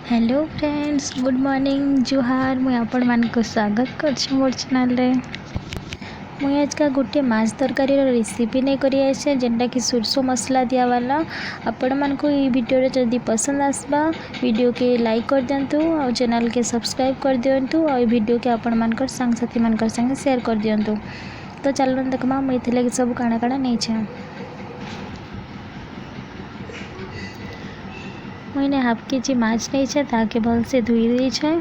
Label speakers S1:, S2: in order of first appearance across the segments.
S1: Hello friends, good morning, जुहार। मुझे आपण मानक स्वागत कर मोर चैनल रे। मुझे आज का गोटे माछ तरकारी रेसिपी नहीं करी आसे जेनटा कि सुरसो मसला दिया वाला। आपण मानक ये वीडियो जदि पसंद आसबा वीडियो के लाइक कर दिंतु और चैनल के सब्सक्राइब कर दिंतु और वीडियो के आपण मानकर सांगसाथी मानकर संगे शेयर कर दिंतु। तो चलो देखमा मुझे सब काଣା काଣା नहीं छे। मैंने हाफ केजी माछ नहीं छे ताके भल से धोई दी छे।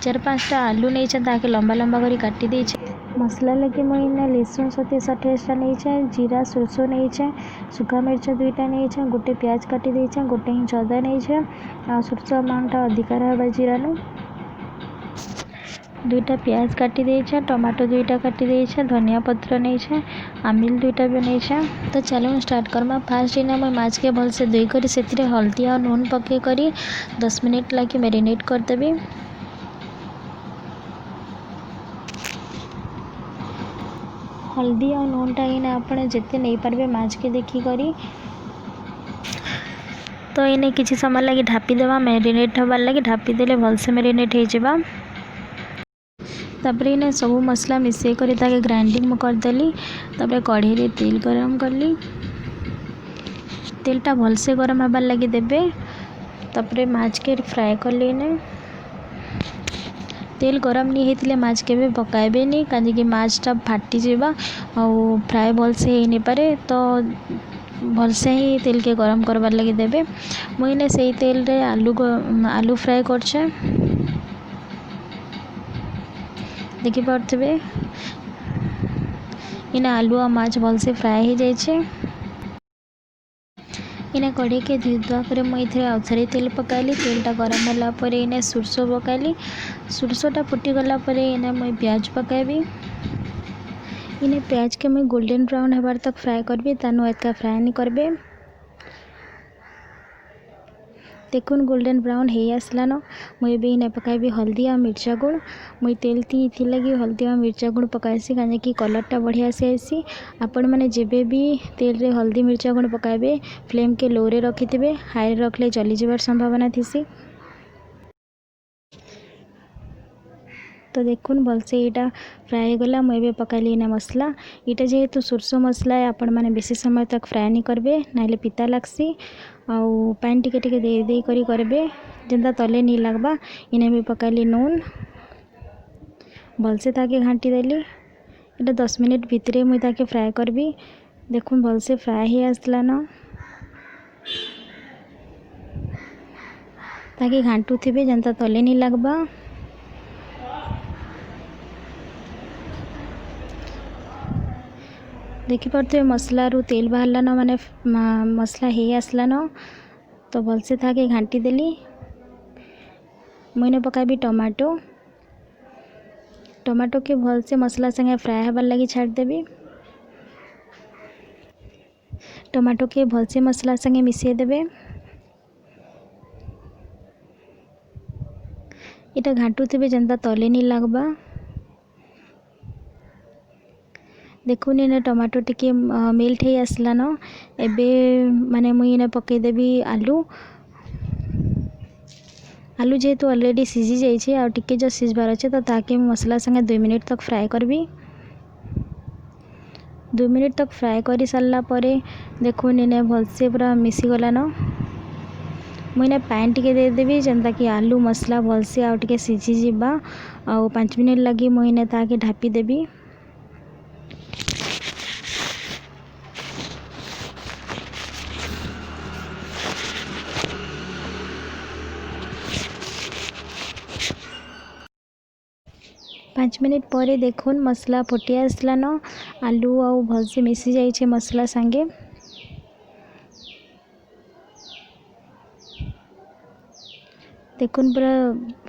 S1: 4-5टा आलू नहीं छे ताके लंबा लंबा करी काटी दी छे। मसला लगे मैंने लहसुन 27-28टा नहीं छे, जीरा सोरसो नहीं छे, सूखा मिर्च 2टा नहीं छे, गोटे प्याज काटी दी छे, गोटे इंच अदा नहीं छे आ सोरसो अमाउंट अधिका रहबा जीरानु। 2टा प्याज काटी दी छे, टमाटो 2टा काटी दी छे, धनिया पत्र नहीं छे, आमिल 2टा भी नहीं छे। तो चलो स्टार्ट करमा। फास्ट इना मैं माछ के भल से धोई करी से हल्दी और नून पके करी 10 मिनिट लगे मैरिनेट करदेवी। हल्दी और नूनटा इना आपण जिते नहीं पारे माछ के देखी करी तो इन्हें किसी समय लगे ढापी देवा। मैरिनेट हबार लगे ढापी देले भल से मैरिनेट हो जावा। तापर इन्हें सब मसला मिसई कर ग्राइंडिंग में करदेली। तापर कढ़ाई रे तेल गरम करली। तेलटा भल से गरम हबार लगे देबे। तापर माछ के फ्राए करली। इन्हें तेल गरम नहीं होते माछ के पकाइबे नहीं कहीं माछटा फाटी जावा और फ्राए भल से ही नहीं पारे। तो भल से ही तेल के गरम करबार लगे देबे। मुझे से तेल रे आलू फ्राए करछे देखी पारे। इन्हें आलू और माछ भल से फ्राए हो जाए। इन्हें कढ़े के धुआ कर मुझे आउ थे तेल पकाइली। तेलटा गरम होगापर इन्हें सोरसो पकाइली। सोरसोटा फुटीगला इन्हें मुझे प्याज पकाइबी। इन्हें प्याज के मुझे गोल्डन ब्राउन होबार तक फ्राए करबी। तानु एतका फ्राए नहीं करबे। देखुन गोल्डन ब्राउन हो आसलान। मुझे भी इन्हें पकाइबी हल्दी और मिर्चा गुड़। मुझे तेल थी लगी हल्दी और मिर्चा गुड़ पकासी कहीं कि कलरटा बढ़िया से आसी। आपण मैंने जेबे भी तेल रे हल्दी मिर्चा गुड़ पकाइबे फ्लेम के लो रे रखिथे। हाई रखले जली जबार संभावना थी। तो देखुन भल से यहाँ फ्राए हो गला। मुझे पकाइली इना मसला। यहाँ जेहेतु सोरसो मसला है आपण मैंने बेसी समय तक फ्राए नहीं करबे ना पिता लगसी। आउ पानी टिके टिके दे करी करबे जेनता तले नहीं लगबा। इन्हें भी पकाइली नून भल से ताके घाटी देली। यहाँ 10 मिनिट भितरे मुझे ताके फ्राए करबी। देखुन भल से फ्राए ही आसलान। ताकि घाटू थे जेनता तले नहीं लगबा। देखिपे मसला रू तेल बाहरलान माने मसला हो आसलान। तो भल से ताके घाटी देली। मुझे पकाबी टमाटो। टमाटो के भल से मसला संगे फ्राए हबार लगी छाड़देवी। टमाटो के भल से मसला संगे मिसई देबे। इटा घाटू थे जेनता तले नहीं लगबा। देखुन इन्हें टमाटो टिके मेल्ट हो आसलान। एबे माने मुझे पकईदेवी आलू। आलू जेहेतु ऑलरेडी सीझी जाइए आ टिके जो सीझबार अच्छे तो ताकि मसला संगे 2 मिनिट तक फ्राए करबी। 2 मिनिट तक फ्राए कर सारा परे देखुन इन्हें भल से पूरा मिसी गलान। मुझे पानी टिके देदेवी जेनता कि आलू मसला भल से आउ टिके सीझी जीवा। आ 5 मिनिट लगी मुझे ताके ढापी देबी। पाँच मिनिट पर देखुन मसला फुटी आसलान। आलू आउ भल से मिसी जाइए मसला संगे। देखुन पूरा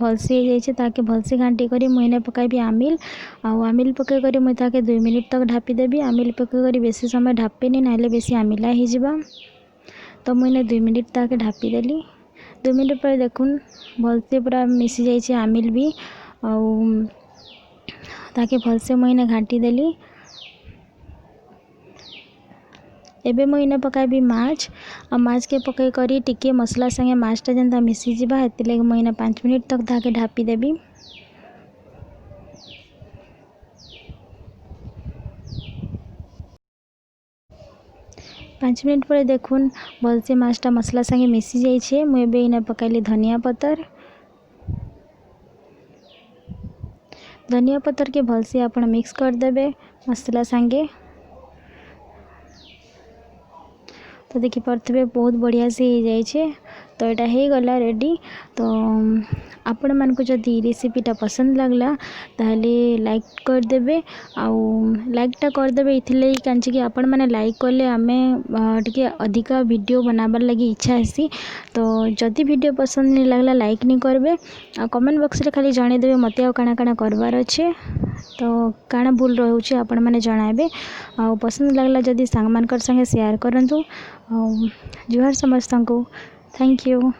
S1: भल से जाइए ताकि भल से घाटी करी मुझे पकाइबी आमिल। आमिल पकई करी मुझे ताके 2 मिनिट तक ढापी देबी। आमिल पकई करी बेसी समय ढापेनी ना बेसी आमिला हो जावा। तो मुझे 2 मिनिट ताके ढापी देली। 2 मिनिट पर देखुन भल से पूरा मिसी जाइए आमिल भी ताकि भल से मुझे घाटी देली। एबे मुझे इने पकाबी माछ आ माछ के पकई करी टिके मसला संगे माछटा जेनता मिसी जिबा हेति लगे मुझे 5 मिनट तक धाके ढापी देबी। 5 मिनट पर देखुन भलसे माछटा मसला संगे मिसी जाइए। मुझे इने पकाइली धनिया पतर के भलसे आपण मिक्स कर देबे मसला संगे। तो देखी पारे बहुत बढ़िया से हो जाए। तो यहाँ हो गला रेडी। तो आपण मानक जदि रेसिपीटा पसंद लगला ताहले लाइक करदेबे आउ लाइकटा करदेबे इथिले कि आपण मैंने लाइक कले आमे टिके अधिका वीडियो बनाबार लगी इच्छा हेसी। तो जदि वीडियो पसंद नहीं लगला लाइक नहीं करबे आ कमेंट बॉक्स रे खाली जणे देबे मते आ काना काना करबार अच्छे। तो काना भूल रोचे आपण मैंने जणाबे आ पसंद लगला जदि सांग मानकर संगे शेयर करंतु। जुहार समस्त को थैंक यू।